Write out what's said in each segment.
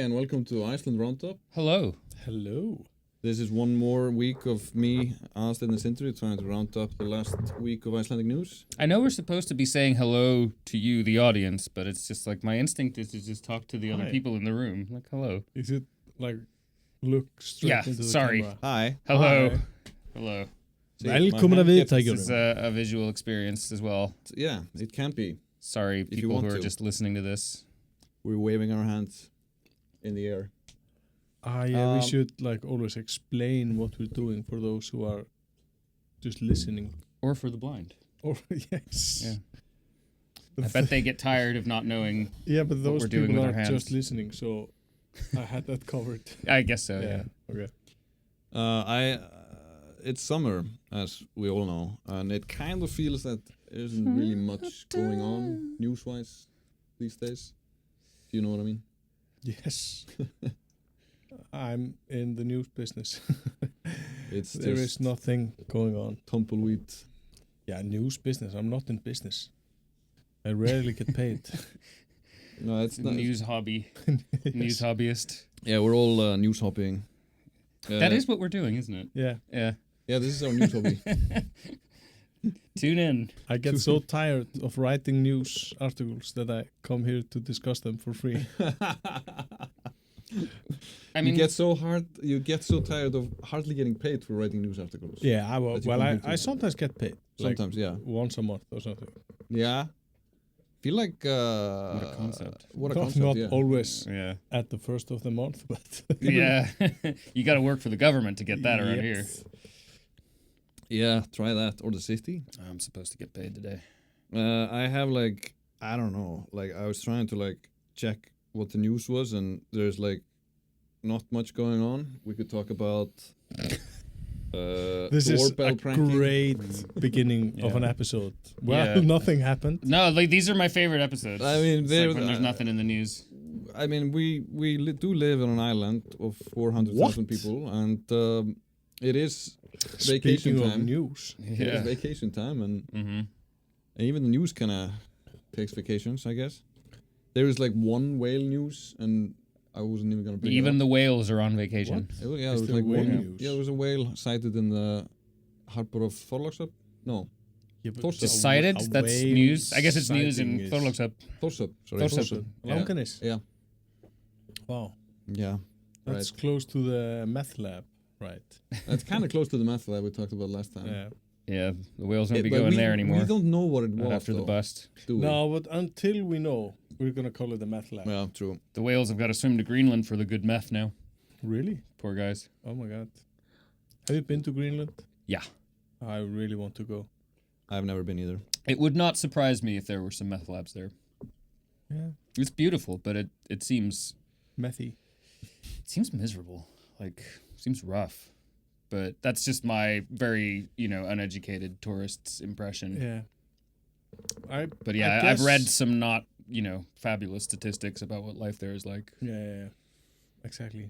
and welcome to Iceland Rondup. Hello. Hello. This is one more week of me, Aðalsteinn and Sindri, trying to round up the last week of Icelandic news. I know we're supposed to be saying hello to you, the audience, but it's just like my instinct is to just talk to the other people in the room. Like, hello. Is it like look straight into the camera? Hi. Hello. Hi. Hello. Velkomna This viðtækjunum. is a visual experience as well. Yeah, it can be. Sorry, If you people want who are to. just listening to this. We're waving our hands in the air. Yeah, we should like always explain what we're doing for those who are just listening. Or for the blind. Or yes. Yeah. I bet they get tired of not knowing. Yeah, but those we're doing people with our are hands. just listening, so I had that covered. I guess so, yeah. Okay. It's summer, as we all know, and it kind of feels that there isn't really much going on news-wise these days. Do you know what I mean? Yes. I'm in the news business. It's There just is nothing going on. tumbleweed. Yeah, news business. I'm not in business. I rarely get paid. No, it's not. News hobby. News hobbyist. Yeah, we're all news hopping. That is what we're doing, isn't it? Yeah. Yeah. Yeah, this is our news hobby. Tune in. I get so tired of writing news articles that I come here to discuss them for free. I mean, you get so tired of hardly getting paid for writing news articles. Yeah, I I sometimes get paid. Sometimes, like yeah. Once a month or something. Yeah. Feel like what a concept. What a Not- concept, Not yeah. always yeah. at the first of the month, but Yeah. You got to work for the government to get that around here. Yeah, try that. Or the city. I'm supposed to get paid today. I have I don't know, I was trying to check what the news was, and there's not much going on. We could talk about this is doorbell a pranking. great beginning of an episode. Well, nothing happened. No, these are my favorite episodes. I mean, It's like when there's nothing in the news. I mean, we do live on an island of 400,000 people, and it is vacation Speaking time. of news, It is vacation time, and Mm-hmm. even the news kind of takes vacations, I guess. There is one whale news, and I wasn't even gonna bring it Even up. the whales are on vacation. Yeah, Is there was there whale one. news? Yeah, there was a whale sighted in the harbor of Thorlaksöp. No, yeah, but Thorshöfn. Just cited? a That's whale news. I guess it's news sighting in is- Thorlaksöp. Thorshöfn. Sorry, Thorshöfn. Yeah. Langanes. Yeah, Wow, yeah. that's close to the meth lab, right? That's kind of close to the meth that we talked about last time. Yeah. Yeah, the whales won't be But going there anymore. We don't know what it Not was after the though, bust. do we? No, but until we know, we're gonna call it the meth lab. Yeah, true. The whales have got to swim to Greenland for the good meth now. Really? Poor guys. Oh my god. Have you been to Greenland? Yeah. I really want to go. I've never been either. It would not surprise me if there were some meth labs there. Yeah. It's beautiful, but it seems Methy. miserable. Seems rough. But that's just my very, uneducated tourist's impression. Yeah. But yeah, I've read some not, fabulous statistics about what life there is like. Yeah. Exactly.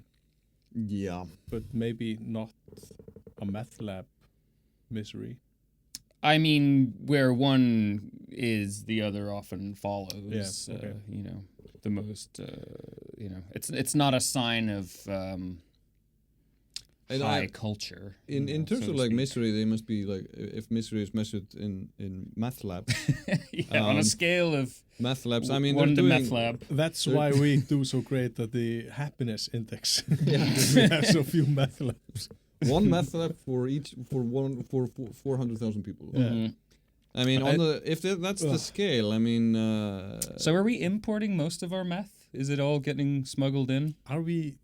Yeah. But maybe not a meth lab misery. I mean, where one is, the other often follows. Yeah, okay. The most, it's not a sign of And high culture. In terms so of to speak. misery, they must be if misery is measured in math labs. Yeah, on a scale of Math labs. I mean, one to they're meth doing, lab. That's why we do so great at the happiness index. Because we have so few meth labs. one math lab for 400,000 people. Yeah. Mhm. I mean, that's the scale. I mean, So are we importing most of our meth? Is it all getting smuggled in? Are we,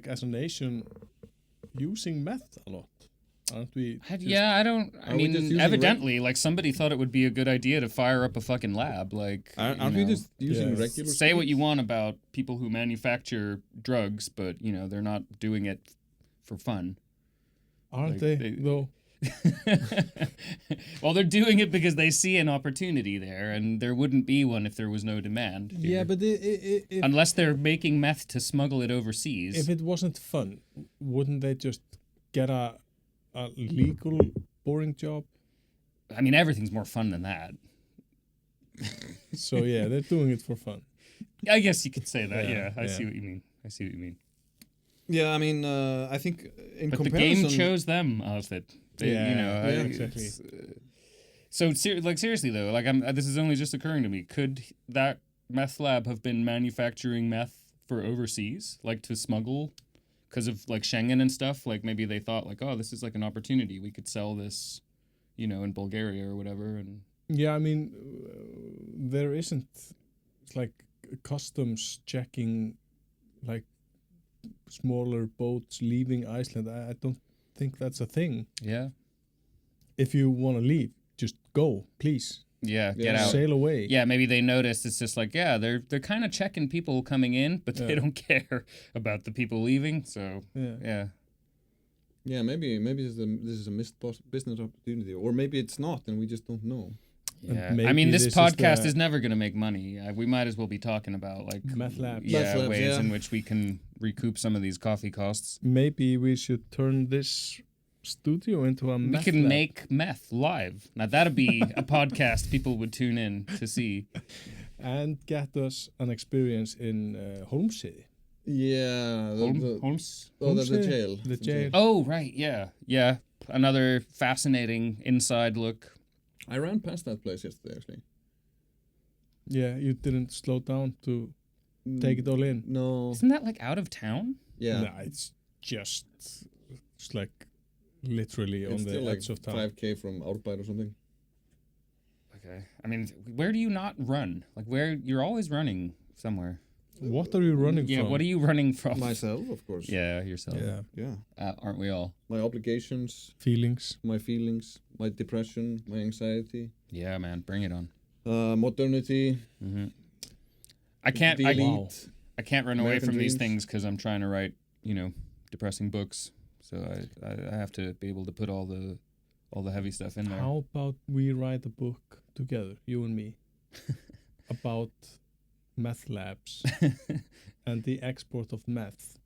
as a nation, using meth a lot? Aren't we? I don't. I Are we just mean, using evidently, somebody thought it would be a good idea to fire up a fucking lab. aren't we just using Yeah. regular? say what you spirits? want about people who manufacture drugs, but they're not doing it for fun. Aren't Like, they, though? Well, they're doing it because they see an opportunity there, and there wouldn't be one if there was no demand. Yeah, here. but Unless they're making meth to smuggle it overseas. if it wasn't fun, wouldn't they just get a legal, boring job? I mean, everything's more fun than that. So yeah, they're doing it for fun. I guess you could say that. Yeah, Yeah, I yeah. see what you mean. I see what you mean. Yeah, I mean, I think in But comparison, the game chose them, Aðalsteinn. Exactly. So, seriously though, like this is only just occurring to me. Could that meth lab have been manufacturing meth for overseas, like to smuggle, because of like Schengen and stuff? Like maybe they thought like, oh, this is like an opportunity. We could sell this, in Bulgaria or whatever. And Yeah, I mean, there isn't like customs checking like smaller boats leaving Iceland. I don't think that's a thing. yeah, If you want to leave, just go, please. get out. Sail away. Yeah, maybe they noticed it's just like, they're kind of checking people coming in, but they don't care about the people leaving. So yeah. Yeah, maybe this is a missed business opportunity, or maybe it's not, and we just don't know. Yeah, Maybe I mean, this this podcast is is never going to make money. We might as well be talking about like Meth labs. Meth labs, ways in which we can recoup some of these coffee costs. Maybe we should turn this studio into a We meth can lab. make meth live. Now that'd be a podcast people would tune in to see. And get us an experience in Hólmsheiði. Yeah, Holmes. the jail. The jail. Oh right, yeah. Another fascinating inside look. I ran past that place yesterday, actually. Yeah, you didn't slow down to take it all in. No. Isn't that like out of town? Yeah. Nah, it's like literally It's on the still edge of town. 5K from Árbær or something. Okay. I mean, where do you not run? Like where you're always running somewhere. What are you running from? Yeah, what are you running from? Myself, of course. Yeah, yourself. Yeah. Yeah. Aren't we all? My obligations, Feelings. my feelings, my depression, my anxiety, Yeah, man, bring it on. modernity. Mm-hmm. I can't. the I, elite. I can't run away American from these dreams. things because I'm trying to write, depressing books. So I have to be able to put all the heavy stuff in there. How about we write a book together, you and me, about meth labs and the export of meth?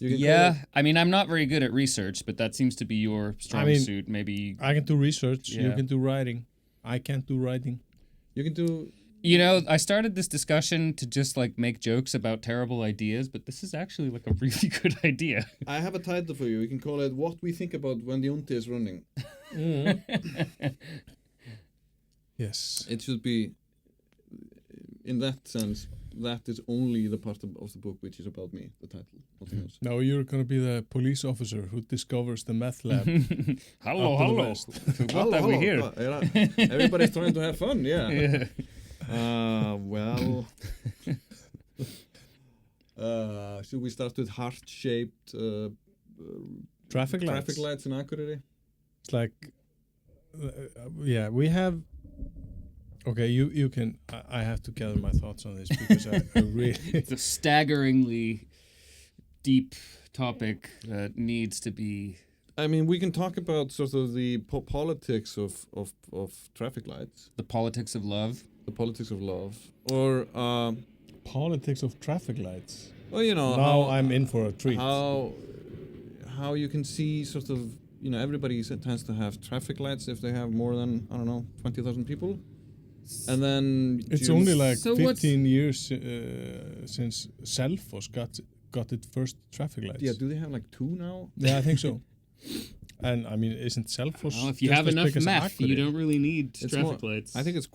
You can Yeah, call I mean, I'm not very good at research, but that seems to be your strong suit. Maybe I can do research, you Yeah. can do writing. I can't do writing. You can do. I started this discussion to just like make jokes about terrible ideas, but this is actually like a really good idea. I have a title for you. You can call it "What We Think About When the Unti is Running." Yes. It should be, in that sense, that is only the part of the book which is about me. The title, nothing else. Now you're going to be the police officer who discovers the meth lab. Hello. Up to the What Hello, have we hello. here? Everybody's trying to have fun. Yeah. Yeah. Well. Should we start with heart-shaped Traffic lights. traffic lights in Akureyri? It's like, we have. Okay, you can. I have to gather my thoughts on this because I really. It's a staggeringly deep topic that needs to be. I mean, we can talk about sort of the politics of traffic lights, The politics of love. the politics of love, or Politics of traffic lights. well, Now I'm in for a treat. how you can see sort of everybody tends to have traffic lights if they have more than 20,000 people, and then It's only like So 15 years since Selfoss got its first traffic lights. yeah. Do they have like 2 now? Yeah, I think so. And I mean, isn't Selfoss? Well, if you just have as enough big as meth, you Akureyri? don't really need It's traffic more- lights. I think it's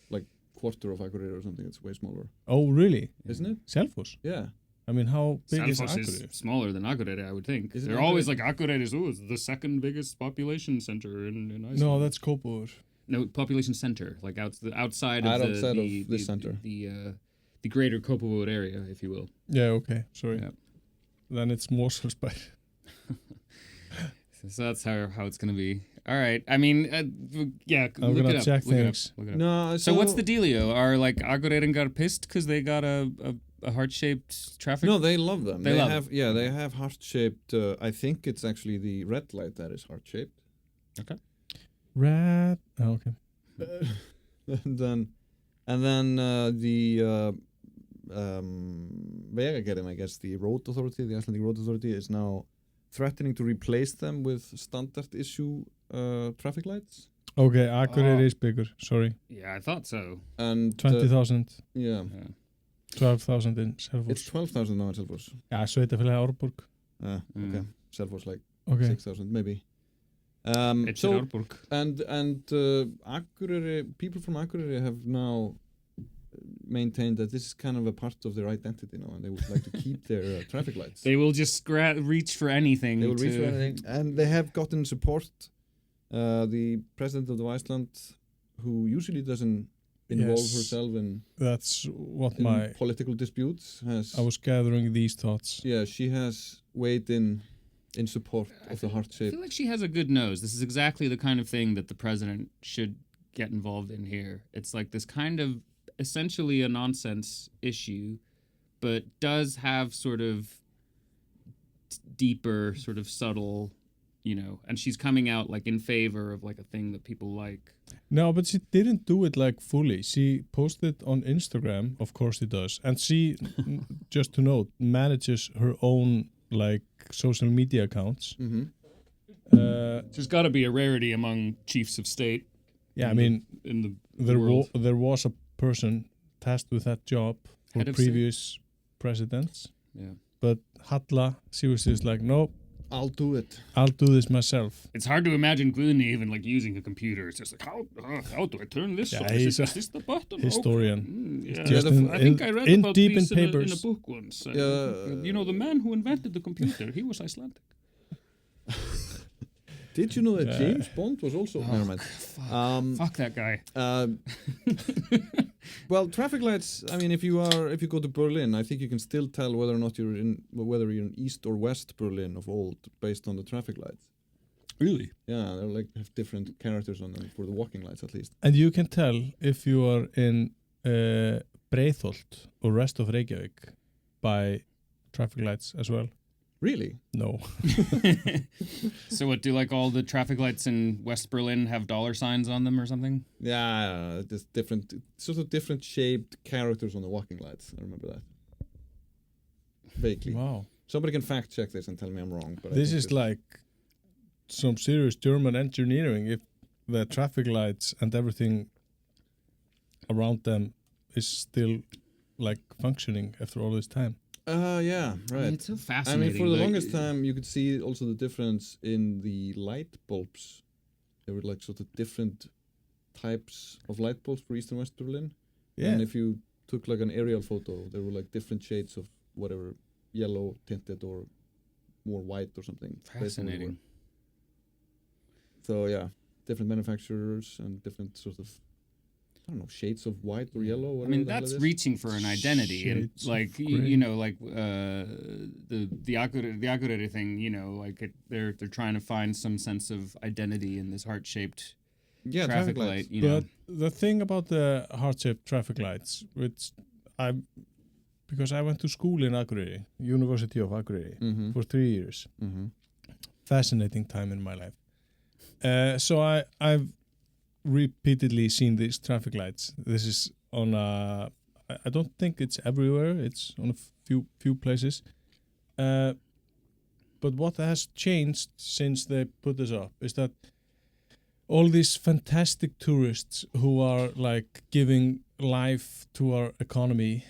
like quarter of Akureyri or something. It's way smaller, Oh, really? isn't it? Selfoss? Yeah. I mean, how big is Selfoss Akureyri? is smaller than Akureyri, I would think. Is it They're always Akureyri? like Akureyri is the second biggest population center in Iceland. No, that's Kópavogur. No, population center, like outside Outside of of this center. the greater Kópavogur area, if you will. Yeah, okay. Sorry. Yeah. Then it's Mosfellsbær. So that's how it's gonna be. All right. I mean, yeah. I'm look gonna it up. check look it up, things. look it up. No. So what's the dealio? Are like Akureyringar pissed because they got a heart-shaped traffic? No, they love them. They love have they have heart-shaped. I think it's actually the red light that is heart-shaped. Rat. Oh, okay. and then the Vegagerðin, I guess the road authority, the Icelandic Road Authority, is now threatening to replace them with standard issue traffic lights. Okay, Akureyri is bigger. Sorry. Yeah, I thought so. And 20,000. yeah. 12,000 in Selfoss. It's 12,000 now in Selfoss. Yeah, Sveitafélagi Árborg. Okay. Selfoss like Okay. 6,000 maybe. It's in Árborg. And Akureyri, people from Akureyri have now maintained that this is kind of a part of their identity now, and they would like to keep their traffic lights. They will just reach for anything. They will reach for anything, and they have gotten support. The president of Iceland, who usually doesn't involve herself in that's what in political disputes, has. I was gathering these thoughts. Yeah, she has weighed in support of the heart shape. I feel like she has a good nose. This is exactly the kind of thing that the president should get involved in here. It's like this kind of essentially a nonsense issue, but does have sort of deeper, sort of subtle, and she's coming out like in favor of like a thing that people like. No, but she didn't do it like fully. She posted on Instagram, of course she does, and she, just to note, manages her own like social media accounts. There's got to be a rarity among chiefs of state. Yeah, I mean, in the there was a person tasked with that job for previous presidents. Yeah. But Halla, she was just like, no, I'll do it. I'll do this myself. It's hard to imagine Guðni even like using a computer. It's just like, how do I turn this? Yeah, is this the button? Historian. Okay. Just I think I read about deep these in papers. in a book once. The man who invented the computer, he was Icelandic. Did you know that James Bond was also? Never mind. Fuck that guy. Well, traffic lights. I mean, if you go to Berlin, I think you can still tell whether or not you're in East or West Berlin of old based on the traffic lights. Really? Yeah, they're like have different characters on them for the walking lights at least. And you can tell if you are in Breiðholt or rest of Reykjavík by traffic lights as well. Really? No. So what, do like all the traffic lights in West Berlin have dollar signs on them or something? Yeah, there's different shaped characters on the walking lights. I remember that. Vaguely. Wow. Somebody can fact check this and tell me I'm wrong. But this is like some serious German engineering if the traffic lights and everything around them is still like functioning after all this time. Yeah, right. It's so fascinating. I mean, for the longest time, you could see also the difference in the light bulbs. There were like sort of different types of light bulbs for East and West Berlin. Yeah. And if you took like an aerial photo, there were like different shades of whatever, yellow tinted or more white or something. Fascinating. So yeah, different manufacturers and different sort of, I don't know, shades of white or yellow. I mean, that's reaching for an identity, and like the Akureyri thing. Like they're trying to find some sense of identity in this heart-shaped traffic light. But the thing about the heart-shaped traffic lights, because I went to school in Akureyri, University of Akureyri, for 3 years. Fascinating time in my life. So I've repeatedly seen these traffic lights. This is on I don't think it's everywhere. It's on a few places. But what has changed since they put this up is that all these fantastic tourists who are like giving life to our economy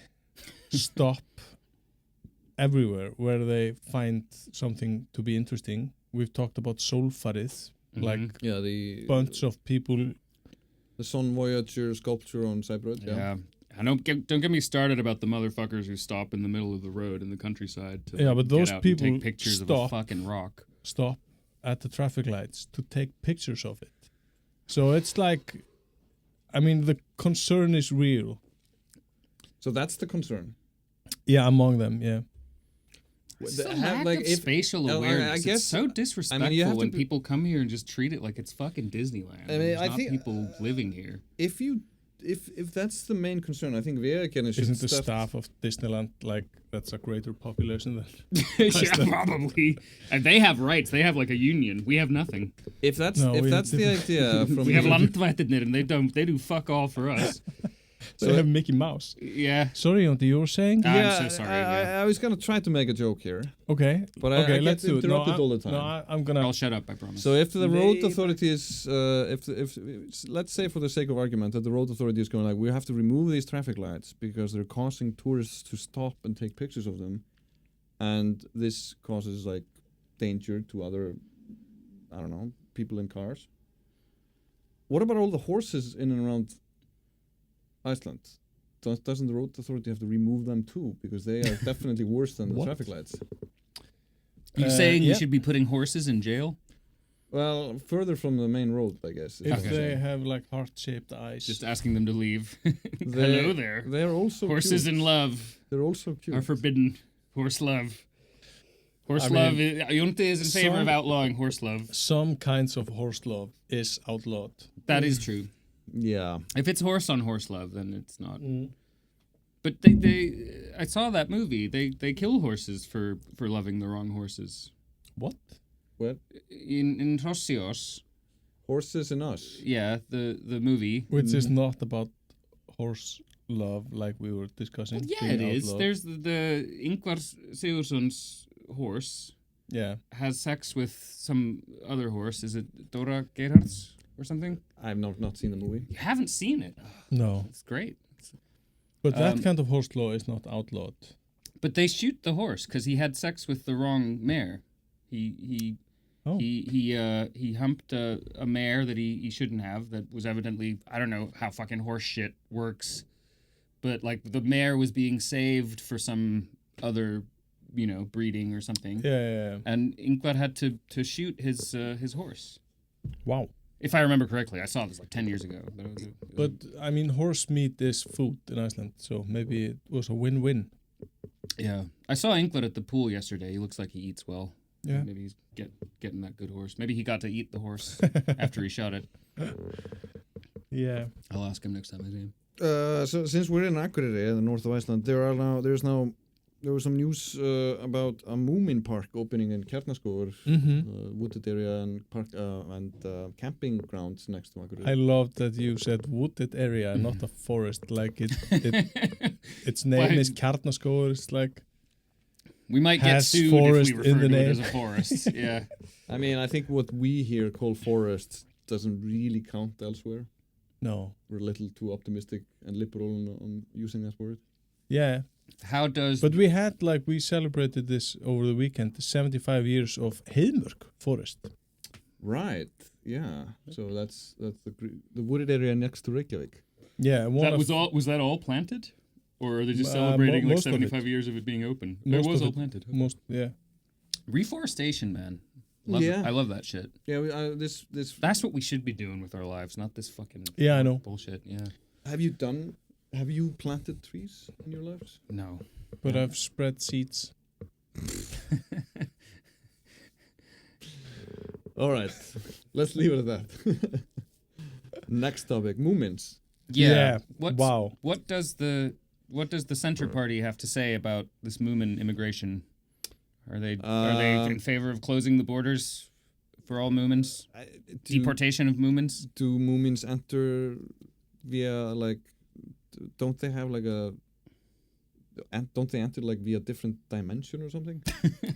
stop everywhere where they find something to be interesting. We've talked about Sólfarið, like the bunch of people. The Sun Voyager sculpture on Cyprus. Yeah. I don't get me started about the motherfuckers who stop in the middle of the road in the countryside to but those get out people and take pictures of a fucking rock. Stop at the traffic lights to take pictures of it. So it's like, I mean, the concern is real. So that's the concern. Yeah, among them, yeah. It's the lack of spatial awareness. I guess it's so disrespectful when people come here and just treat it like it's fucking Disneyland. I mean, there's not people living here. If that's the main concern, I think Vegagerðin should. Isn't the staff of Disneyland like that's a greater population than? Yeah, probably. And they have rights. They have like a union. We have nothing. If that's the idea, from we have landvættirnir and they do fuck all for us. They have Mickey Mouse. Yeah. Sorry, Jonti, you were saying? I'm so sorry. I was gonna try to make a joke here, Okay. but Okay, I let's get do it. interrupted all the time. No, I'm gonna... I'll shut up, I promise. So if the road authorities, if let's say for the sake of argument that the road authority is going like, we have to remove these traffic lights because they're causing tourists to stop and take pictures of them, and this causes like danger to other, I don't know, people in cars. What about all the horses in and around Iceland? Doesn't the road authority have to remove them too? Because they are definitely worse than the traffic lights. You saying you should be putting horses in jail? Well, further from the main road, I guess. If they have like heart-shaped eyes. Just asking them to leave. Hello there. They're also Horses cute. in love They're also cute. are forbidden. Horse love. Jonti is in favor of outlawing horse love. Some kinds of horse love is outlawed. That is true. Yeah. If it's horse on horse love, then it's not. Mm. But I saw that movie. They kill horses for loving the wrong horses. What? What? In Rossios. Horses and Us. Yeah, the movie. Which is not about horse love like we were discussing. Well, yeah, being it is. outlawed. There's the Ingvar Sigurdsson's horse Yeah. has sex with some other horse. Is it Dora Gerhards or something? I've not seen the movie. You haven't seen it. No. It's great. But that kind of horse law is not outlawed. But they shoot the horse because he had sex with the wrong mare. He humped a mare that he shouldn't have. That was evidently, I don't know how fucking horse shit works, but like the mare was being saved for some other, breeding or something. Yeah. And Ingvar had to shoot his horse. Wow. If I remember correctly, I saw this like 10 years ago. But I mean, horse meat is food in Iceland, so maybe it was a win-win. Yeah, I saw Ingvar at the pool yesterday. He looks like he eats well. Yeah. Maybe he's getting that good horse. Maybe he got to eat the horse after he shot it. Yeah. I'll ask him next time I see him. So since we're in Akureyri, in the north of Iceland, there was some news about a Moomin park opening in Kjarnaskógur, wooded area and park and camping grounds next to Akureyri. I love that you said wooded area, not a forest. Like its name is Kjarnaskógur. It's like we might get has sued if forest we in refer the to it name. as a forest. Yeah. I mean, I think what we here call forests doesn't really count elsewhere. No. We're a little too optimistic and liberal on using that word. Yeah. But we celebrated this over the weekend, 75 years of Heiðmörk forest. Right. Yeah. So that's the wooded area next to Reykjavík. Yeah. Was that all planted? Or are they just celebrating like 75 years of it being open? It was all planted. Okay. Yeah. Reforestation, man. I love that shit. Yeah, this. That's what we should be doing with our lives, not this fucking I know. bullshit. Yeah. Have you planted trees in your lives? No. But I've spread seeds. All right. Let's leave it at that. Next topic, Moomins. Yeah. Wow. What does the Center Party have to say about this Moomin immigration? Are they in favor of closing the borders for all Moomins? Deportation of Moomins? Do Moomins enter via don't they have don't they enter via different dimension or something?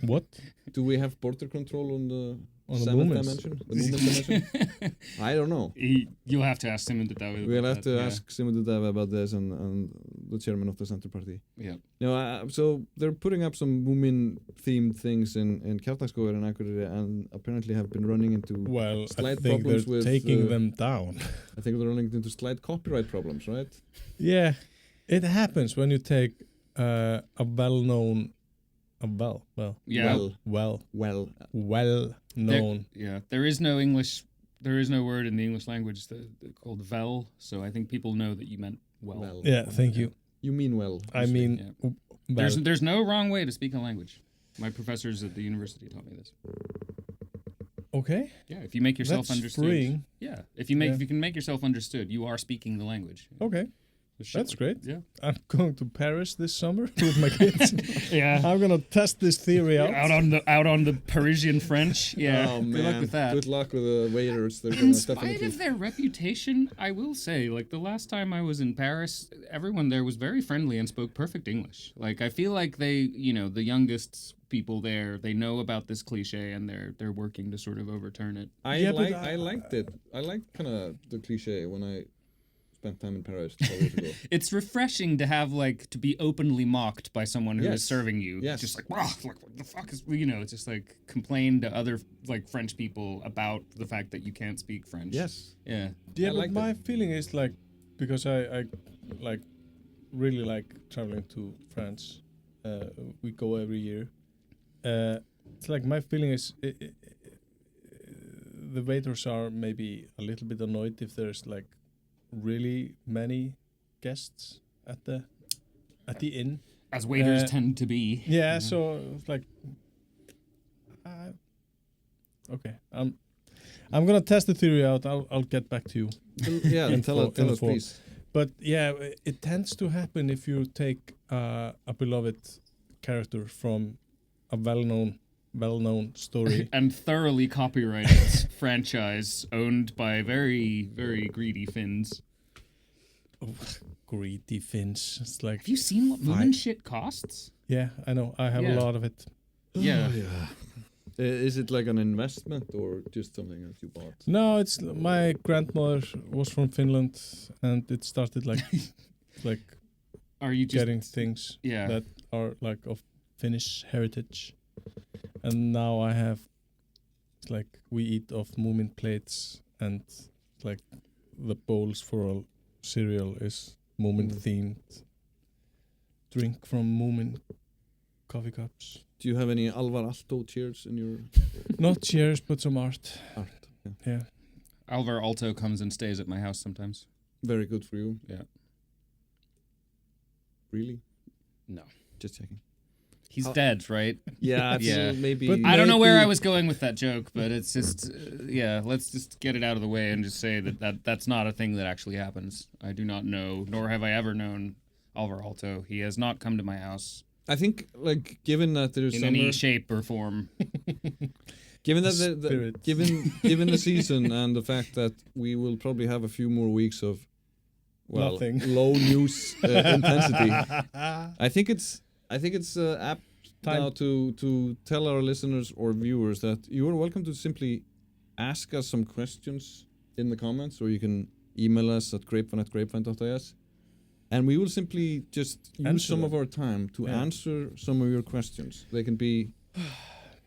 What? Do we have border control on the Moomins dimension? The Moomins dimension? I don't know. You'll have to ask Simon Dave. We'll have to ask Simon Dave about this and the chairman of the Center Party. Yeah. So they're putting up some Moomin themed things in Kjarnaskógur and Akureyri, and apparently have been running into slight problems with taking them down. I think they're running into slight copyright problems, right? Yeah, it happens when you take a well-known, well-known. There is no English. There is no word in the English language called "vel," so I think people know that you meant well. Yeah, thank you. You mean well. I mean, well. There's no wrong way to speak a language. My professors at the university taught me this. Okay. Yeah, if you make yourself That's understood. freeing. Yeah, if you can make yourself understood, you are speaking the language. Okay. That's great. Yeah. I'm going to Paris this summer with my kids. Yeah. I'm gonna test this theory out. Out on the Parisian French. Yeah. Oh, Good luck with that. Good luck with the waiters. They're In gonna spite definitely. of their reputation, I will say, like the last time I was in Paris, everyone there was very friendly and spoke perfect English. Like I feel like they, you know, the youngest people there, they know about this cliche and they're working to sort of overturn it. I liked it. I liked kind of the cliche when I spent time in Paris 12 years ago. It's refreshing to have like to be openly mocked by someone who is Yes. serving you. Yes. Just like, wow, like what the fuck is, you know, it's just like complain to other like French people about the fact that you can't speak French. Yes. Yeah. Yeah, I but liked my it. feeling is like, because I like really like traveling to France. We go every year. It's like my feeling is the waiters are maybe a little bit annoyed if there's like really many guests at the inn. As waiters tend to be. Yeah, so it's like, okay, I'm gonna test the theory out. I'll get back to you. Yeah, tell us, info. please. But yeah, it tends to happen if you take a beloved character from a well-known story. And thoroughly copyrighted franchise owned by very, very greedy Finns. Greedy Finns. It's like, Have you seen what Moomin shit costs? yeah, I know. I have Yeah. a lot of it. Yeah. Is it like an investment or just something that you bought? No, it's my grandmother was from Finland, and it started like like Are you just getting things yeah. that are like of Finnish heritage, and now I have like we eat off Moomin plates, and like the bowls for all cereal is Moomin themed. Drink from Moomin coffee cups. Do you have any Alvar Aalto cheers in your Not cheers, but some art. art? Yeah. Yeah. Alvar Aalto comes and stays at my house sometimes. Very good for you. Yeah. Really? No. Just checking. He's dead, right? Yeah, Yeah. maybe. But I don't know where Maybe- I was going with that joke, but it's just, yeah, let's just get it out of the way and just say that's not a thing that actually happens. I do not know, nor have I ever known Alvar Aalto. He has not come to my house I think, like, given that there's in summer, any shape or form. given that Spirit. given the season and the fact that we will probably have a few more weeks of Nothing. low news intensity, I think it's apt Time. now to tell our listeners or viewers that you are welcome to simply ask us some questions in the comments, or you can email us at grapevine@grapevine.is, and we will simply just use Answer some them. of our time to Yeah. answer some of your questions. They can be,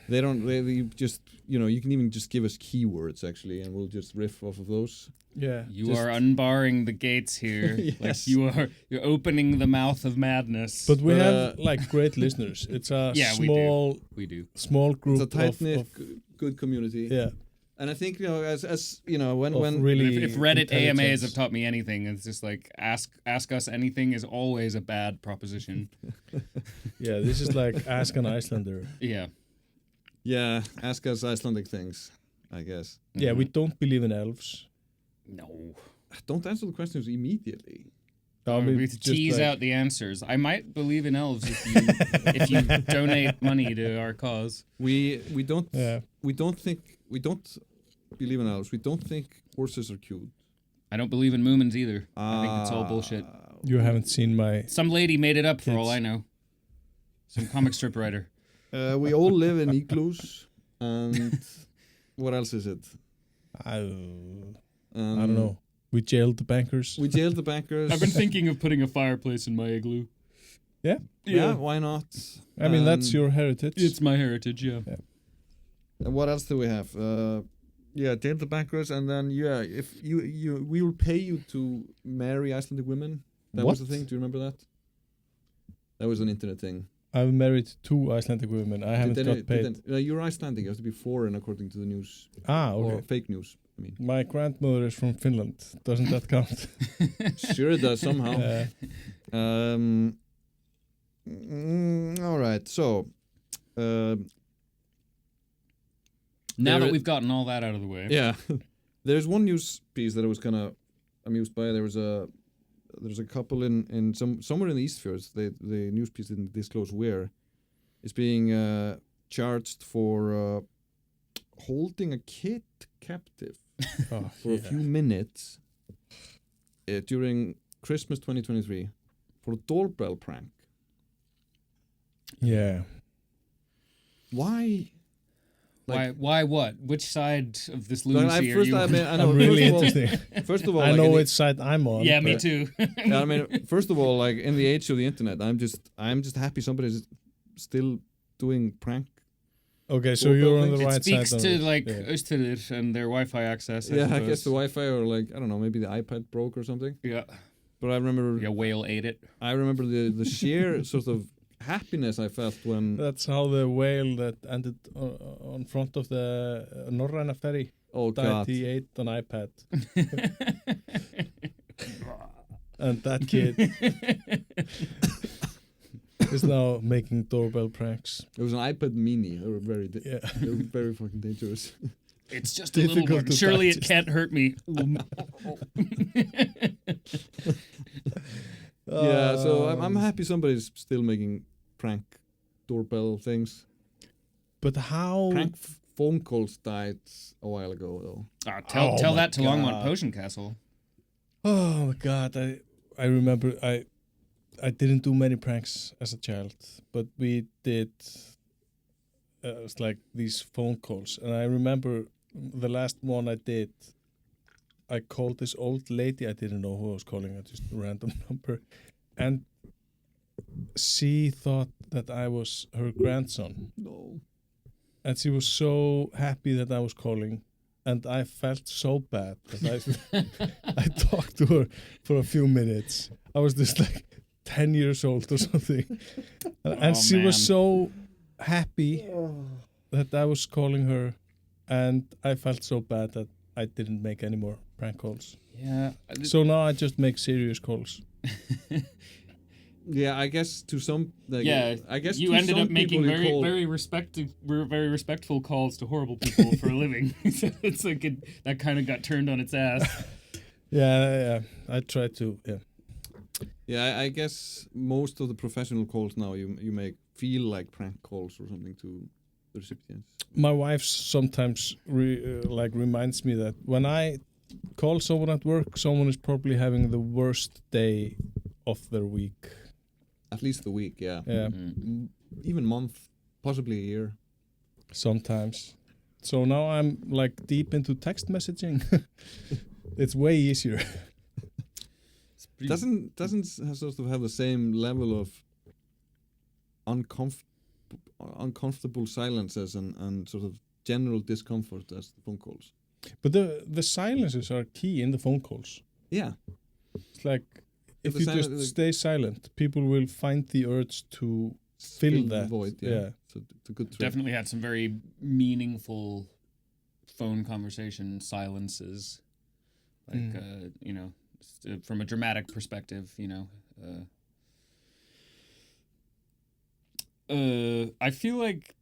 they just, you know, you can even just give us keywords actually, and we'll just riff off of those. Yeah. You Just- are unbarring the gates here. Yes. Like you're opening the mouth of madness. But we But, have like great listeners. It's a Yeah, we do. small we do. small group It's a tight knit, of good community. yeah. And I think, you know, as you know, when Of really If Reddit AMAs intelligence. have taught me anything, it's just like ask us anything is always a bad proposition. Yeah, this is like ask an Icelander. Yeah. yeah, ask us Icelandic things, I guess. Yeah, we don't believe in elves. No. Don't answer the questions immediately. I mean, we just tease like- out the answers. I might believe in elves if you donate money to our cause. We don't Yeah. we don't believe in elves. We don't think horses are cute. I don't believe in Moomins either. I think it's all bullshit. You haven't seen my Some lady made it up for all Kids. I know. Some comic strip writer. We all live in igloos, and what else is it? I don't know. We jailed the bankers. We jailed the bankers. I've been thinking of putting a fireplace in my igloo. Yeah. Yeah, why not? I mean, that's your heritage. It's my heritage, yeah. And what else do we have? Yeah, jailed the bankers, and then yeah, if you we will pay you to marry Icelandic women. That was the What? thing. Do you remember that? That was an internet thing. I've married 2 Icelandic women. I haven't got paid. You're Icelandic. You have to be foreign according to the news Okay. or fake news. I mean, My grandmother is from Finland. Doesn't that count? sure it does somehow. All right. So, Now There that i- we've gotten all that out of the way. yeah, there's one news piece that I was kind of amused by. There was a there's a couple in somewhere in the Eastfjords. The news piece didn't disclose where. Is being charged for holding a kid captive for a few minutes during Christmas 2023 for a doorbell prank. Yeah. Why? Why what? Which side of this Well, lunacy are you on? I know, I'm really first of all- interested. First of all, I like, know in the- which side I'm on. Yeah, me but- too. Yeah, I mean, first of all, like in the age of the internet, I'm just happy somebody's still doing prank. Okay, so Doorbell you're on thing. the It right speaks side. to of it. like Yeah. Østfirðir and their Wi-Fi access. Yeah, I suppose. guess the Wi-Fi or like I don't know, maybe the iPad broke or something. Yeah, But I remember, yeah. Whale ate it. I remember the sheer sort of happiness I felt when. That's how the whale that ended on front of the Norræna ferry Oh died. God! He ate an iPad, and that kid is now making doorbell pranks. It was an iPad Mini. They were very, Yeah. they were very fucking dangerous. It's just a little Difficult one. to Surely it digest. can't hurt me. Yeah, so I'm happy somebody's still making prank doorbell things. But how? Prank phone calls died a while ago, though. Tell Oh my that to Longmont God. Potion Castle. Oh my God! I remember I didn't do many pranks as a child, but we did. It's like these phone calls, and I remember the last one I did. I called this old lady. I didn't know who I was calling. I just a random number, and she thought that I was her grandson, No. and she was so happy that I was calling. And I felt so bad that I talked to her for a few minutes. I was just like 10 years old or something. And she was man. so happy that I was calling her. And I felt so bad that I didn't make any more prank calls. Yeah. So now I just make serious calls. Yeah, I guess to some. Like, Yeah, I guess you to ended some up making people you very call- very respectful calls to horrible people for a living. So it's like that kind of got turned on its ass. Yeah. I try to, yeah. Yeah, I guess most of the professional calls now you make feel like prank calls or something to the recipients. My wife sometimes reminds me that when I call someone at work, someone is probably having the worst day of their week. At least a week, yeah. Yeah, Even month, possibly a year. sometimes. So now I'm like deep into text messaging. It's way easier. Doesn't sort of have the same level of uncomfortable silences and sort of general discomfort as the phone calls. But the silences are key in the phone calls. Yeah. It's like if the you silence- just stay silent, people will find the urge to fill the that. void. Yeah. So it's a good trick. Definitely had some very meaningful phone conversation silences. Like, from a dramatic perspective, I feel like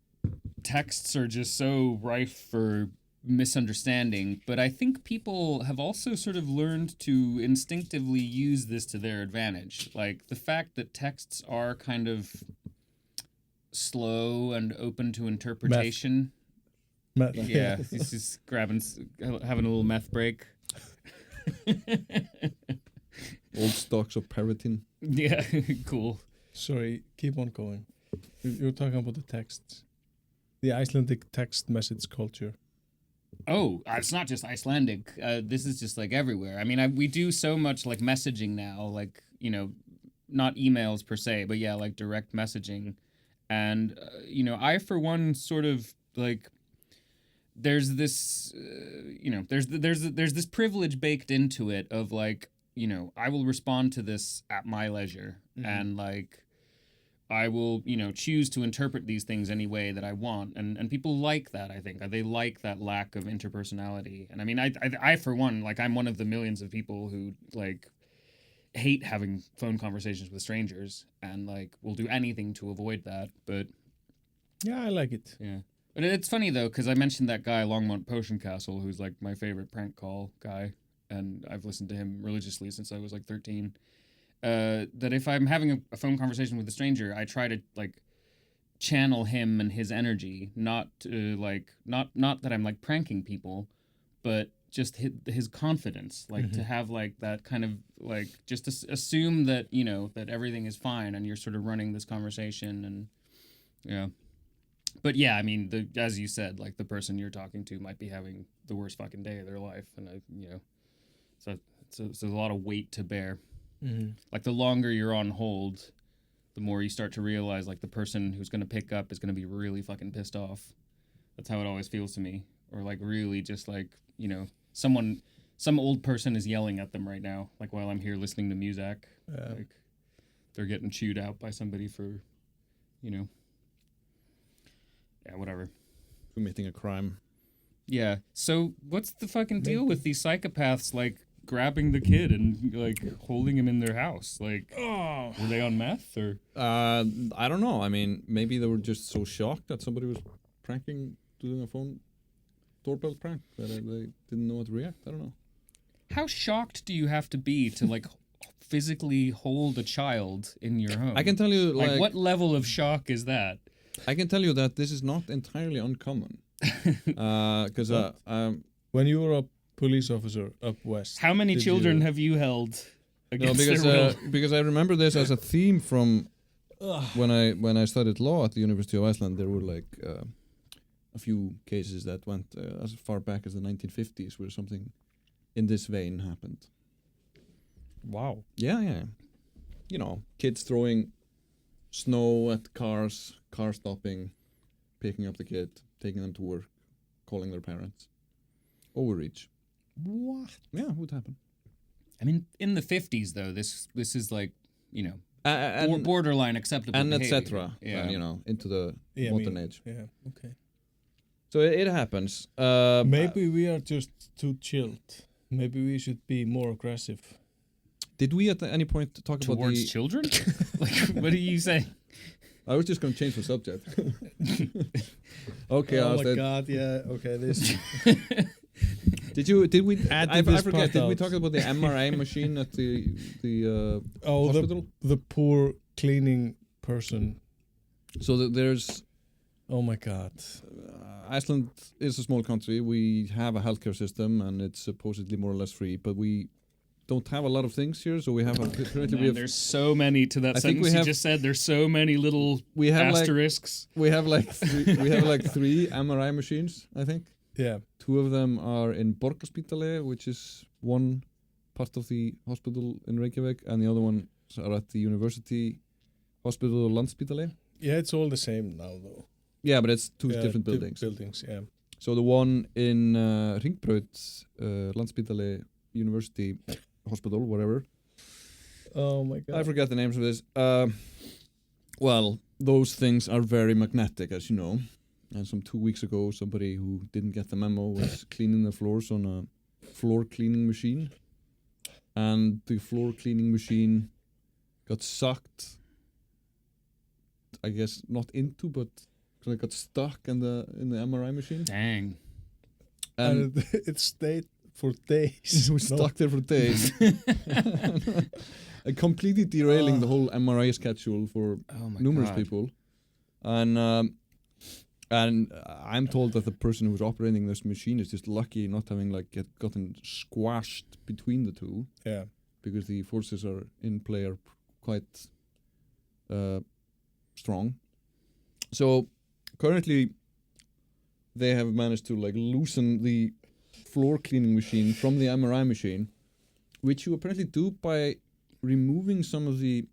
texts are just so rife for misunderstanding, but I think people have also sort of learned to instinctively use this to their advantage. Like the fact that texts are kind of slow and open to interpretation. Yeah, he's just having a little meth break. Old stocks of Periton. Yeah, cool. Sorry, keep on going. You're talking about the texts. The Icelandic text message culture. Oh, it's not just Icelandic. This is just like everywhere. I mean, we do so much like messaging now, like, not emails per se, but yeah, like direct messaging. And, I, for one, sort of like, there's this, there's this privilege baked into it of like, I will respond to this at my leisure. And like, I will, choose to interpret these things any way that I want. And people like that, I think. They like that lack of interpersonality. And I mean, I for one, like, I'm one of the millions of people who, like, hate having phone conversations with strangers and, like, will do anything to avoid that. But, Yeah, I like it. yeah. But it's funny, though, because I mentioned that guy, Longmont Potion Castle, who's, like, my favorite prank call guy. and I've listened to him religiously since I was like 13. That if I'm having a phone conversation with a stranger, I try to like channel him and his energy, not that I'm like pranking people, but just his confidence, like to have like that kind of like just to assume that, you know, that everything is fine and you're sort of running this conversation. And yeah, but yeah, I mean, as you said, like the person you're talking to might be having the worst fucking day of their life, and you know, so it's a lot of weight to bear. Like the longer you're on hold, the more you start to realize like the person who's going to pick up is going to be really fucking pissed off. That's how it always feels to me. Or like really just like, you know, some old person is yelling at them right now, like while I'm here listening to music. Like they're getting chewed out by somebody for, you know, yeah, whatever. Committing a crime. Yeah. So what's the fucking deal with these psychopaths like grabbing the kid and like holding him in their house? Like, were they on meth or? I don't know. I mean, maybe they were just so shocked that somebody was doing a phone doorbell prank that they didn't know how to react. I don't know. How shocked do you have to be to like physically hold a child in your home? I can tell you, like what level of shock is that? I can tell you that this is not entirely uncommon. Because when you were a police officer up west, how many children have you held against their will? Because I remember this as a theme from when I studied law at the University of Iceland. There were like a few cases that went as far back as the 1950s where something in this vein happened. Wow. Yeah. You know, kids throwing snow at cars, car stopping, picking up the kid, taking them to work, calling their parents. Overreach. What? Yeah, would happen. I mean, in the 50s though, this is like, you know, borderline acceptable and behavior. etc. Yeah. And, you know, into the modern age. Yeah, okay. So it happens. Maybe we are just too chilled. Maybe we should be more aggressive. Did we at any point talk about towards children? Like, what are you saying? I was just going to change the subject. Okay. Oh my God! Yeah. Okay. This. Did we? I forget. Did we talk about the MRI machine at the hospital? The poor cleaning person. So there's. Oh my God. Iceland is a small country. We have a healthcare system, and it's supposedly more or less free. But we don't have a lot of things here, so we have there's so many to that sentence you just said. There's so many little asterisks. We have like three MRI machines, I think. Yeah. 2 of them are in Landspítali, which is one part of the hospital in Reykjavík, and the other ones are at the University Hospital Landspítali. Yeah, it's all the same now, though. Yeah, but it's two different buildings. Yeah. So the one in Hringbraut, Landspítali University Hospital, whatever. Oh my God. I forget the names of this. Well, those things are very magnetic, as you know. And some 2 weeks ago, somebody who didn't get the memo was cleaning the floors on a floor cleaning machine. And the floor cleaning machine got sucked, I guess not into, but it got stuck in the MRI machine. Dang. And it stayed for days. It was stuck there for days. Completely derailing the whole MRI schedule for numerous people. And I'm told that the person who was operating this machine is just lucky not having gotten squashed between the two. Yeah. Because the forces in play are quite strong. So currently they have managed to loosen the floor cleaning machine from the MRI machine, which you apparently do by removing some of the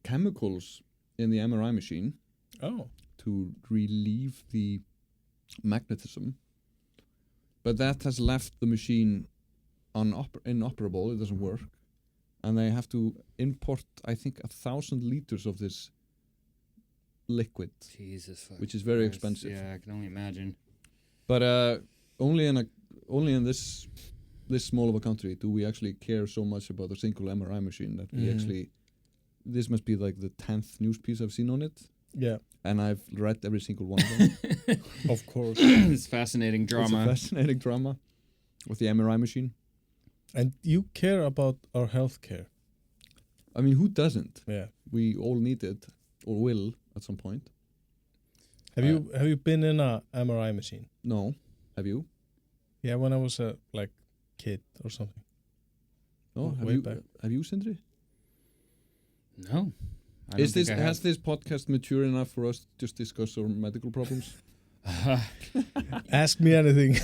chemicals in the MRI machine. Oh. To relieve the magnetism. But that has left the machine inoperable. It doesn't work. And they have to import, I think, 1,000 liters of this liquid. Jesus. Which is very expensive. Yeah, I can only imagine. But only in this small of a country do we actually care so much about a single MRI machine that we actually. This must be like the 10th news piece I've seen on it. Yeah. And I've read every single one of them. Of course. It's fascinating drama. It's a fascinating drama with the MRI machine. And you care about our healthcare. I mean, who doesn't? Yeah. We all need it, or will at some point. Have you been in a MRI machine? No. Have you? Yeah, when I was a kid or something. No. Way back. Have you, Sindri? No. Has this podcast mature enough for us to just discuss our medical problems? Ask me anything.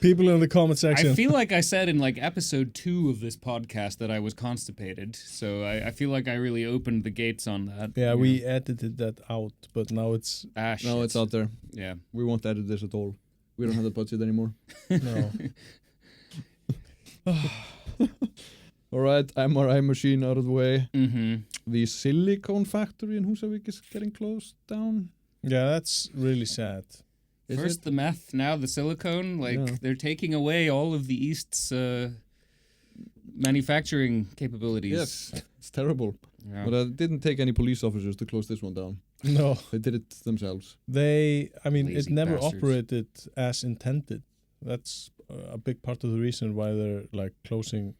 People in the comment section. I feel like I said in episode 2 of this podcast that I was constipated, so I feel like I really opened the gates on that. Yeah, we edited that out, but now it's... Now it's out there. Yeah. We won't edit this at all. We don't have the budget anymore. No. All right, MRI machine out of the way. Mm-hmm. The silicone factory in Húsavík is getting closed down. Yeah, that's really sad. First the meth, now the silicone. They're taking away all of the East's manufacturing capabilities. Yes, it's terrible. Yeah. But it didn't take any police officers to close this one down. No. They did it themselves. It Lazy never bastards. operated as intended. That's a big part of the reason why they're closing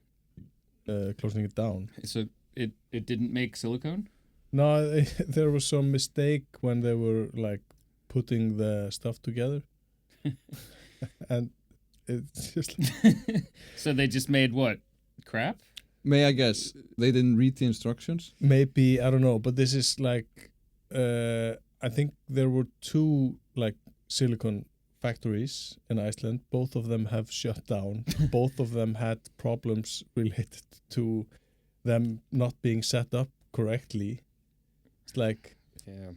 it down. So it didn't make silicone? No, there was some mistake when they were putting the stuff together. And it's just So they just made what? Crap? May I guess they didn't read the instructions? maybe, I don't know, but this is I think there were 2 silicon factories in Iceland. Both of them have shut down. Both of them had problems related to them not being set up correctly. It's Yeah.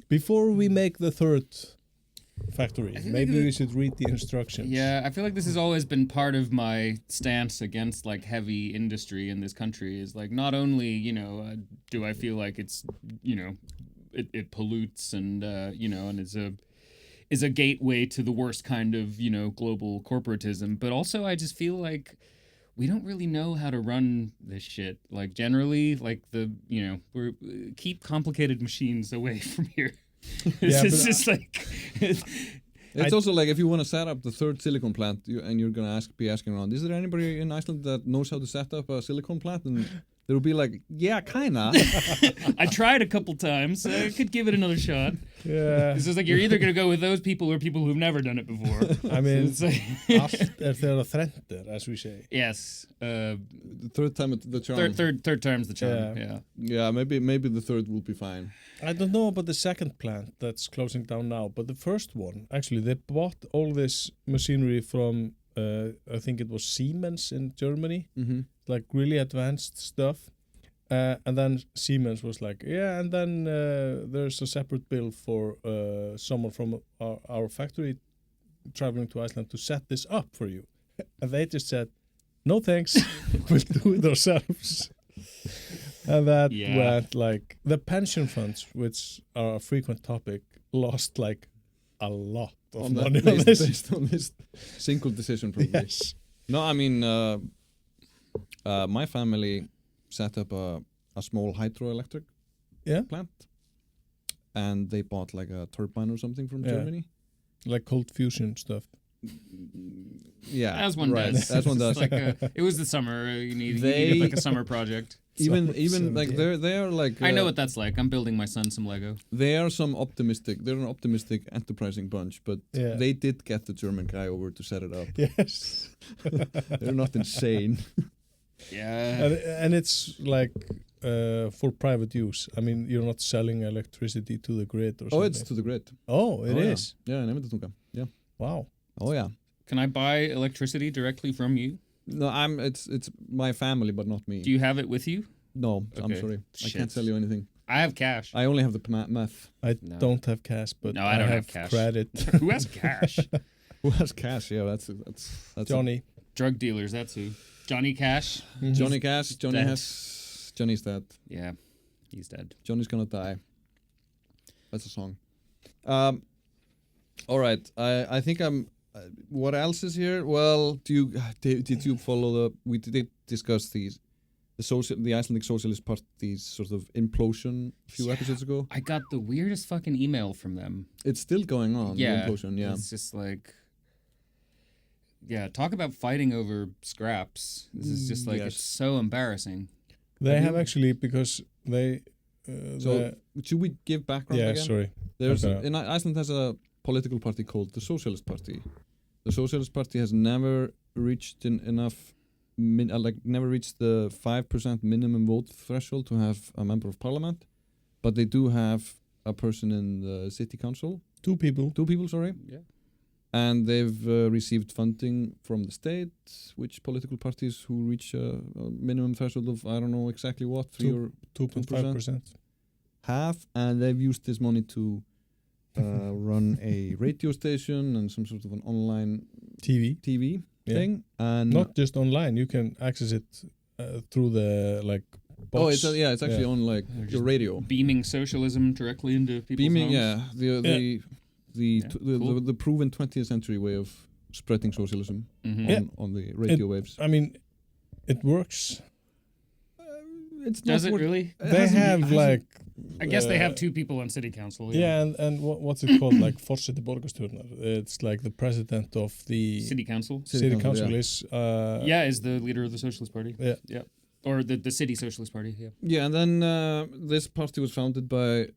before we make the 3rd factory, I feel maybe like we should read the instructions. Yeah, I feel like this has always been part of my stance against heavy industry in this country is not only, do I feel like it's, it pollutes and, and is a gateway to the worst kind of, global corporatism, but also I just feel like we don't really know how to run this shit. Generally, we're keep complicated machines away from here. It's just It's also if you want to set up the 3rd silicone plant and you're going to be asking around, is there anybody in Iceland that knows how to set up a silicone plant? And they'll be yeah, kinda. I tried a couple times. I could give it another shot. Yeah. It's just you're either going to go with those people or people who've never done it before. I mean, It's allt þeirra þrenntir, as we say. yes. The 3rd time the charm. Third time's the charm. Yeah. Yeah, maybe the 3rd will be fine. I don't know about the 2nd plant that's closing down now, but the first one, actually, they bought all this machinery from, I think it was Siemens in Germany, really advanced stuff. And then Siemens was and then there's a separate bill for someone from our factory traveling to Iceland to set this up for you. And they just said, no thanks, we'll do it ourselves. And that went the pension funds, which are a frequent topic, lost a lot of money on this. Based on this single decision, probably. Yes. No, I mean, my family set up a small hydroelectric plant, and they bought a turbine or something from Germany. Cold fusion stuff. Yeah, as one does. As one does. It was the summer. You need a summer project. Even they are I know what that's like. I'm building my son some Lego. They're an optimistic, enterprising bunch, but they did get the German guy over to set it up. Yes. They're not insane. Yeah. And it's for private use. I mean, you're not selling electricity to the grid or something. Oh, it's to the grid. Oh, it is. Yeah, in Heimildin. Yeah. Wow. Oh yeah. Can I buy electricity directly from you? No, it's my family, but not me. Do you have it with you? No, Okay. I'm sorry. Shit. I can't tell you anything. I have cash. I only have the meth. I No. don't have cash, but No, I don't have cash. credit. Who has cash? Who has cash? Yeah, that's Johnny. Drug dealers, that's who. Johnny Cash. Johnny Cash. dead. Johnny's dead. Yeah, he's dead. Johnny's gonna die. That's a song. All right. I think I'm. What else is here? Well, did you follow we did discuss the Icelandic Socialist Party's sort of implosion a few episodes ago. I got the weirdest fucking email from them. It's still going on. Yeah. The implosion. Yeah. It's just talk about fighting over scraps. This is just like, Yes. it's so embarrassing. They Have have you- actually, because they... So should we give background yeah, again? sorry. There's Okay. in Iceland has a political party called the Socialist Party. The Socialist Party has never reached never reached the 5% minimum vote threshold to have a member of parliament, but they do have a person in the city council. Two people. Two people, sorry. Yeah. And they've received funding from the state, which political parties who reach a minimum threshold of, I don't know exactly what, 3 or 2.5%. half, and they've used this money to run a radio station and some sort of an online TV. Yeah. thing. And Not just online. You can access it through the box. it's actually on like They're your just radio. Beaming socialism directly into people's homes. The proven 20th century way of spreading socialism Mhm. Yeah. on the radio waves. I mean, it works. It's Does not it work- really? it They hasn't- have hasn't- I guess they have uh, 2 people on city council. Yeah, and what's it called? Like forseti borgarstjórnar. It's like the president of the City council. city council yeah. is. Is the leader of the Socialist Party. Yeah. Or the City Socialist Party, yeah. Yeah, and then this party was founded by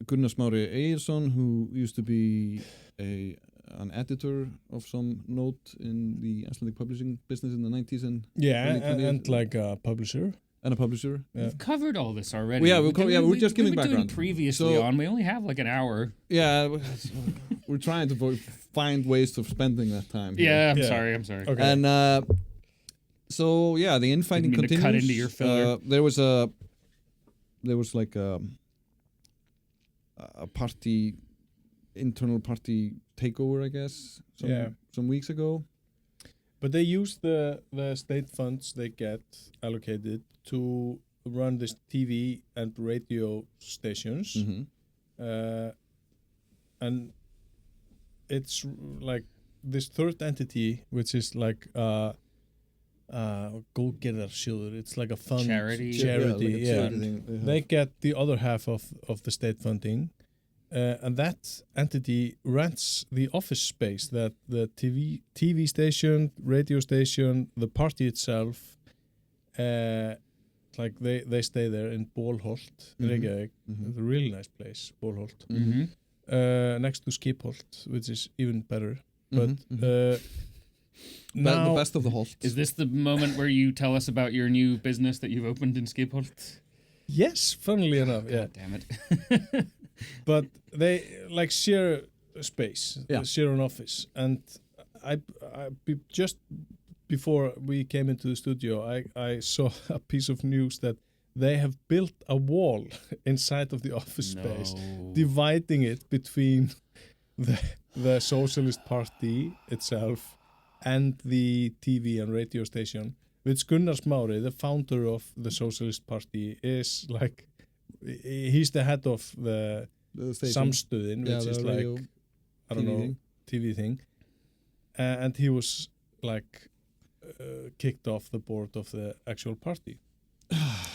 Gunnar Smári Egilsson, who used to be an editor of some note in the Icelandic publishing business in the 90s and Yeah, early 20th. and like a publisher. a publisher. Yeah. We've covered all this already. Well, yeah, we're just giving we've been background. doing previously So- on. We only have like an hour. Yeah, we're trying to find ways of spending that time. here. Yeah, I'm Yeah. sorry. I'm sorry. Okay. And so yeah, the infighting Didn't mean to continues. cut into your filler. There was like a party, internal party takeover, I guess. Some weeks ago. But they use the state funds they get allocated to run this TV and radio stations. Mm-hmm. And it's like this third entity, which is like góðgerðarsjóður. It's like a fund Charity. yeah. They get the other half of the state funding, and that entity rents the office space that the TV station, radio station, the party itself, like they stay there in Bólholt, Reykjavík. Mhm. It's a really nice place, Bólholt. Mm-hmm. Next to Skipholt, which is even better. Mhm, But now the best of the host. Is this the moment where you tell us about your new business that you've opened in Skipholt? yes, funnily enough, yeah. God damn it. But they like share space, Yeah. share an office, and just before we came into the studio, I saw a piece of news that they have built a wall inside of the office space, dividing it between the Socialist Party itself and the TV and radio station, which Gunnar Smári, the founder of the Socialist Party, is like, he's the head of the station. Samstöðin, Yeah, which is the like, radio I don't TV know, thing. TV thing. And he was like kicked off the board of the actual party.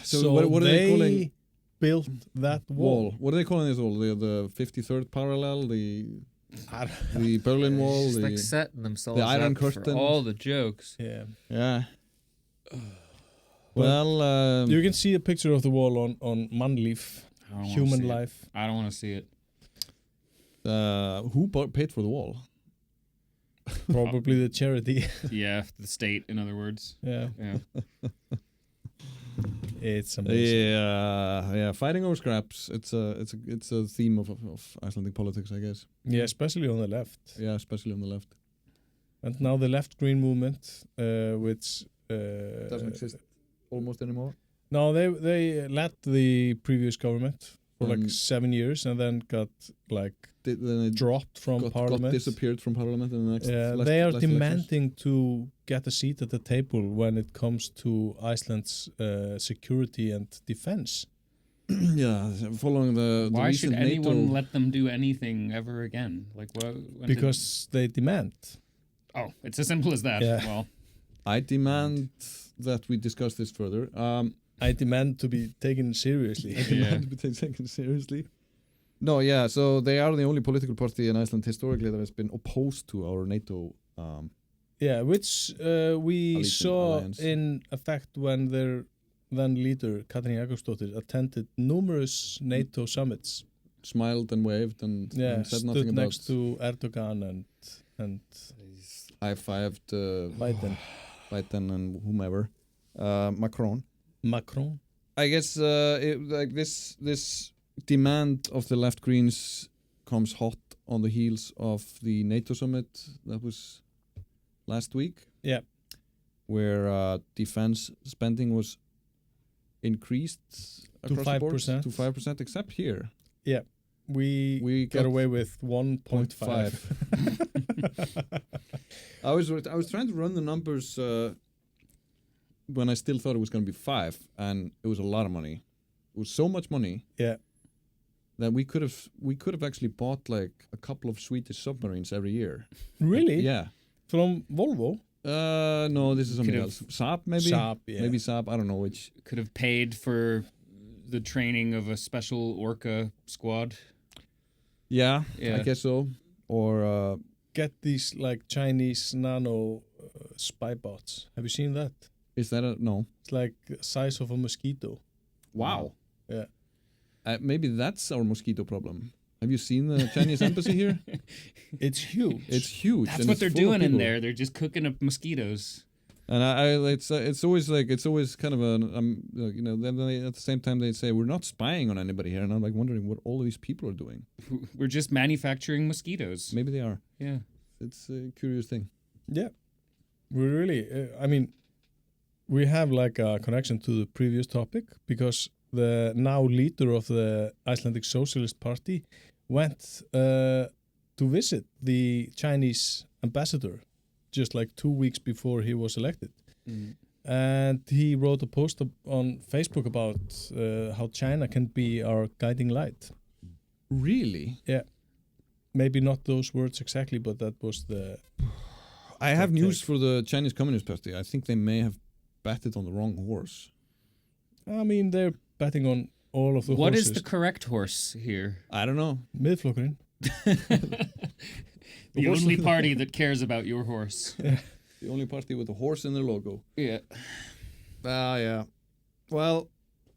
So what are they calling built that wall? What are they calling this wall? The 53rd parallel, the Berlin Wall, Just the like setting themselves the Iron up for Curtain. all the jokes. Yeah. yeah. Well, You can see a picture of the wall on Mannlíf, I don't wanna human see it. life. I don't want to see it. who paid for the wall? Probably the charity. Yeah, the state, in other words. Yeah. Yeah. It's amazing. Yeah, fighting over scraps. It's a theme of Icelandic politics, I guess. Yeah, especially on the left. Yeah, especially on the left. And now the left-green movement, which Doesn't exist almost anymore. No, they led the previous government for like And 7 years, and then got like Then it dropped from got parliament. disappeared from parliament in the next. They are last demanding to get a seat at the table when it comes to Iceland's security and defense. elections. Yeah, following the Why should recent anyone NATO. let them do anything ever again? Like what? Because they demand. Oh, it's as simple as that. Yeah. Well, I demand that we discuss this further. I demand to be taken seriously. I demand to be taken seriously. No, yeah. So they are the only political party in Iceland historically that has been opposed to our NATO Yeah, which we Allegiant saw Alliance. in effect when their then leader, Katrín Jakobsdóttir, attended numerous NATO summits. Smiled and waved and said Stood nothing about next to Erdogan and high-fived Biden. and whomever. Macron. I guess this demand of the left Greens comes hot on the heels of the NATO summit that was last week. Yeah. Where defense spending was increased To across the board 5%. to 5%, except here. Yeah. We got away with 1.5. I was trying to run the numbers when I still thought it was going to be 5, and it was a lot of money. It was so much money. Yeah. That we could have actually bought like a couple of Swedish submarines every year. Really? Yeah. From Volvo? No, this is something else. Saab, maybe? Saab, yeah. Maybe Saab, I don't know which. Could have paid for the training of a special orca squad. Yeah, Yeah. I guess so. Or Get these like Chinese nano spy bots. Have you seen that? is that no? It's like the size of a mosquito. Wow. Yeah. Maybe that's our mosquito problem. Have you seen the Chinese embassy here? It's huge. It's huge. That's and what it's they're full of doing in people. there. They're just cooking up mosquitoes. And it's always kind of then they, at the same time they say we're not spying on anybody here, and I'm like wondering what all of these people are doing. We're just manufacturing mosquitoes. Maybe they are. Yeah. It's a curious thing. Yeah. We really, I mean, we have like a connection to the previous topic because the now leader of the Icelandic Socialist Party went to visit the Chinese ambassador just like 2 weeks before he was elected. Mm. And he wrote a post on Facebook about how China can be our guiding light. Really? Yeah. Maybe not those words exactly, but that was the... I have Okay. news for the Chinese Communist Party. I think they may have betted on the wrong horse. I mean, they're betting on all of the What horses. is the correct horse here? I don't know. Miðflokkurinn. The only party that cares about your horse. The only party with a horse in their logo. Yeah. Yeah. Well,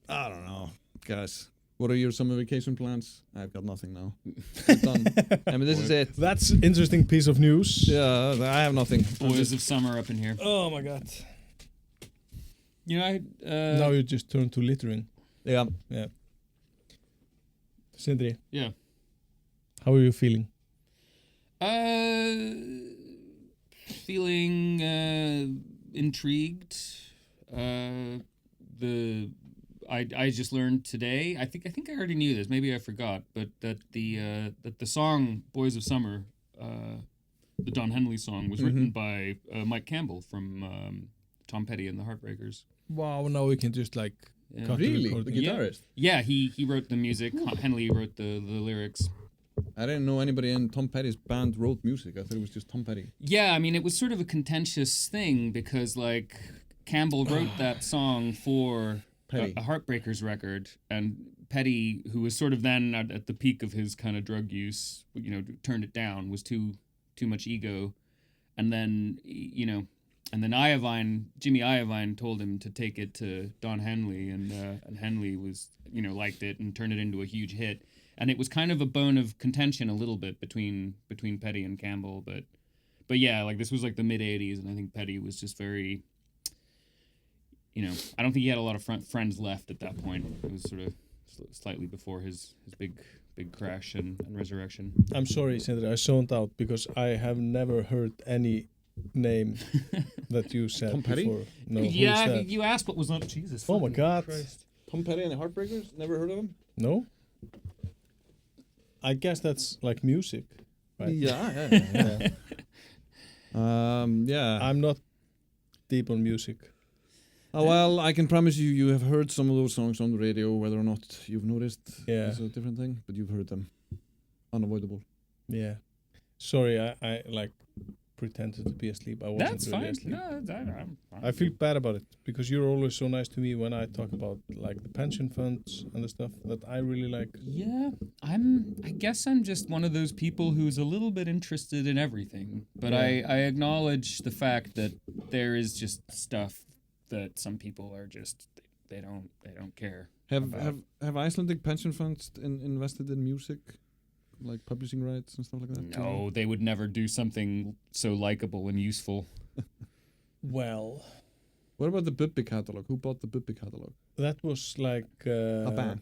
I don't know, guys. What are your summer vacation plans? I've got nothing now. I'm done. I mean, this is it. That's interesting piece of news. Yeah, I have nothing. Boys of summer up in here. Oh my god. You know, Now you just turn to littering. Yeah. Sindri, yeah. how are you feeling? Feeling intrigued. I just learned today. I think I already knew this. Maybe I forgot, but that the song "Boys of Summer," the Don Henley song, was written by Mike Campbell from Tom Petty and the Heartbreakers. Wow, now we can just like Yeah. cut the Really? The recording. guitarist? Yeah, he wrote the music. Henley wrote the lyrics. I didn't know anybody in Tom Petty's band wrote music. I thought it was just Tom Petty. Yeah, I mean, it was sort of a contentious thing because, like, Campbell wrote that song for Petty. a Heartbreakers record, and Petty, who was sort of then at the peak of his kind of drug use, you know, turned it down, was too much ego, and then, you know, and then Jimmy Iovine told him to take it to Don Henley, and Henley was, you know, liked it and turned it into a huge hit. And it was kind of a bone of contention a little bit between Petty and Campbell, but yeah, like this was like the mid '80s, and I think Petty was just very, you know, I don't think he had a lot of friends left at that point. It was sort of slightly before his big crash and resurrection. I'm sorry, Sindri, I zoned out because I have never heard any name that you said Tom Petty? before. No, who's Yeah, that? you asked what was on. Jesus. Oh my fucking God. Christ. Tom Petty and the Heartbreakers? Never heard of him? No? I guess that's like music, right? Yeah. Yeah. I'm not deep on music. Oh, well, I can promise you have heard some of those songs on the radio, whether or not you've noticed. Yeah. It's a different thing, but you've heard them. Unavoidable. Yeah. Sorry, I like pretended to be asleep. I wasn't That's really fine. asleep. No, I'm fine. I feel bad about it because you're always so nice to me when I talk about like the pension funds and the stuff that I really like. Yeah, I guess I'm just one of those people who's a little bit interested in everything, but I acknowledge the fact that there is just stuff that some people are just they don't care. Have Icelandic pension funds invested in music, like publishing rights and stuff like that? No, they would never do something so likable and useful. Well, What about the Bubbi catalog? Who bought the Bubbi catalog? that was like A bank.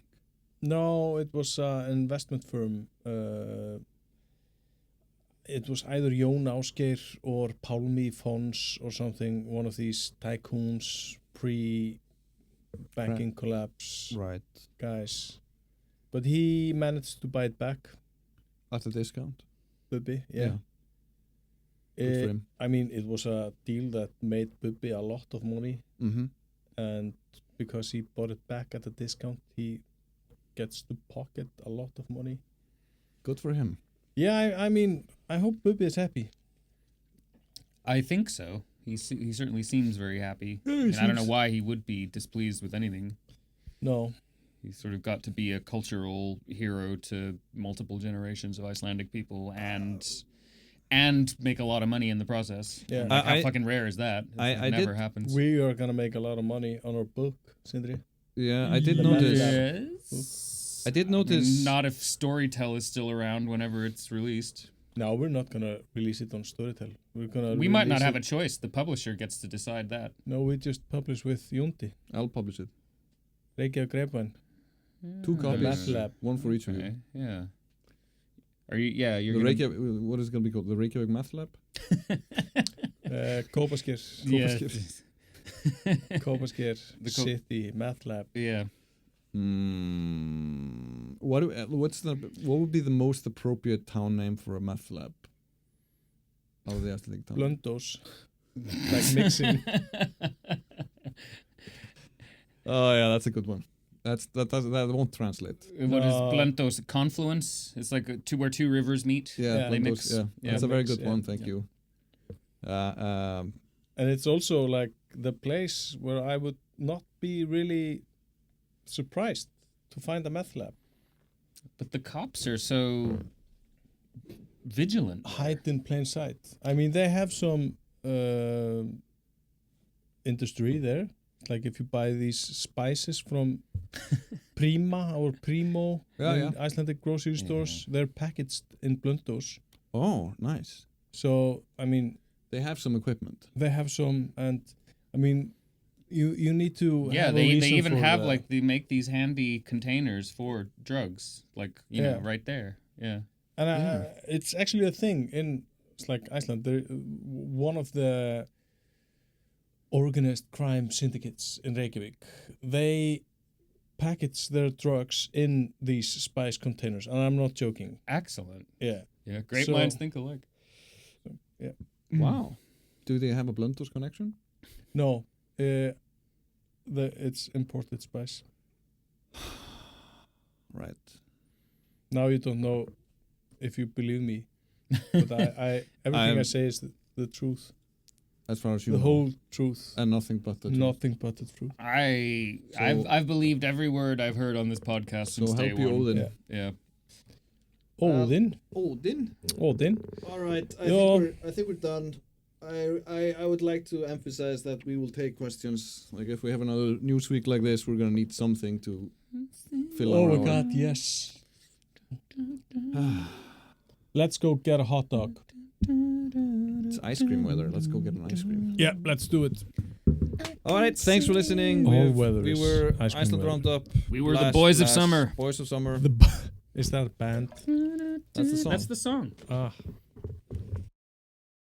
No, it was an investment firm. It was either Jón Ásgeir or Pálmi Fons or something. One of these tycoons, pre-banking collapse Right. guys. But he managed to buy it back. At a discount. Bubbi, yeah. Good for him. I mean, it was a deal that made Bubbi a lot of money, Mm-hmm. and because he bought it back at a discount, he gets to pocket a lot of money. Good for him. Yeah, I mean, I hope Bubbi is happy. I think so. He certainly seems very happy. Yeah, And I don't know why he would be displeased with anything. No, He sort of got to be a cultural hero to multiple generations of Icelandic people and make a lot of money in the process. Yeah. And, like, how I- fucking rare is that? I It never did- happens. we are gonna make a lot of money on our book, Sindri. Yeah, I did The notice. Yes. I did I mean, notice. not if Storytel is still around whenever it's released. No, we're not gonna release it on Storytel. We're gonna. We might not release have it- a choice. The publisher gets to decide that. No, we just publish with Jónti, I'll publish it. Reykjavík Grapevine. 2 The copies. Meth Lab. One for each of you. Okay, yeah. Are you? Yeah, you're The gonna. Reykjavik, what is it going to be called? The Reykjavik Meth Lab? Kópasker, Yeah. Kópasker The City Meth Lab. Yeah. What would be the most appropriate town name for a meth lab? Out of the Icelandic town. Blöndos, like mixing. Oh yeah, that's a good one. That won't translate. What is No. Blentos? Confluence? It's like where two rivers meet. Yeah, They Blöndos, mix. Yeah, Yeah. that's a very Mix, good yeah. one. Thank Yeah. you. And it's also like the place where I would not be really surprised to find a meth lab. But the cops are so vigilant. Hide in plain sight. I mean, they have some industry there. Like if you buy these spices from Prima or Primo in Icelandic grocery stores, they're packaged in Blöndos. Oh, nice. So, I mean, They have some equipment. they have some, and I mean, you need to Yeah, have a they reason even for have the- like they make these handy containers for drugs, like you know, Yeah. right there. Yeah. And Yeah. it's actually a thing in it's like Iceland. There, one of the organized crime syndicates in Reykjavík, they package their drugs in these spice containers, and I'm not joking. Excellent. Yeah, Yeah, great So- minds think alike. yeah. Wow. Do they have a Blöndos connection? No, it's imported spice. Right. Now you don't know if you believe me, but I everything I say is the truth, As far as you the know. whole truth, And nothing but the truth. nothing but the truth. I've believed every word I've heard on this podcast So since day help you, one. Odin. Yeah. Yeah. Odin, Odin. Odin. All right. Yeah. I think we're done. I would like to emphasize that we will take questions. Like if we have another news week like this, we're gonna need something to fill Oh our my God, yes. Let's go get a hot dog. It's ice cream weather. Let's go get an ice cream. Yeah, let's do it. All right, thanks for listening. All weather We is were ice cream Iceland weather. Roundup. We were the boys of summer. Boys of summer. Is that a band? That's the song. That's the song. Ah,